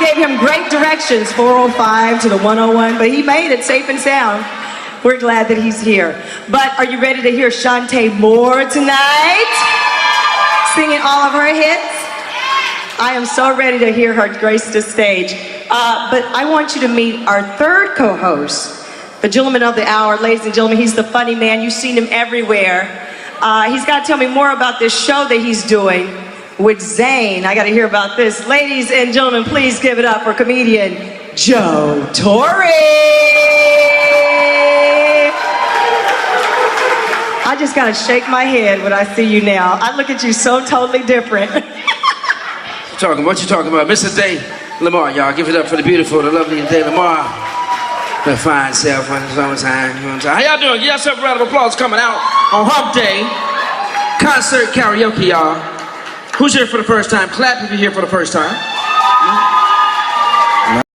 gave him great directions, 405 to the 101, but he made it safe and sound. We're glad that he's here. But are you ready to hear Shantae Moore tonight? Singing all of her hits? I am so ready to hear her grace the stage. But I want you to meet our third co-host, the gentleman of the hour. Ladies and gentlemen, he's the funny man. You've seen him everywhere. He's got to tell me more about this show that he's doing with Zane. I got to hear about this. Ladies and gentlemen, please give it up for comedian Joe Torre. I just got to shake my head when I see you now. I look at you so totally different. What you talking about? Mr. Day Lamar, y'all. Give it up for the beautiful, the lovely Day Lamar. The fine self on the summertime. You know what I'm saying? How y'all doing? Give yourself a round of applause coming out on Hump Day. Concert karaoke, y'all. Who's here for the first time? Clap if you're here for the first time.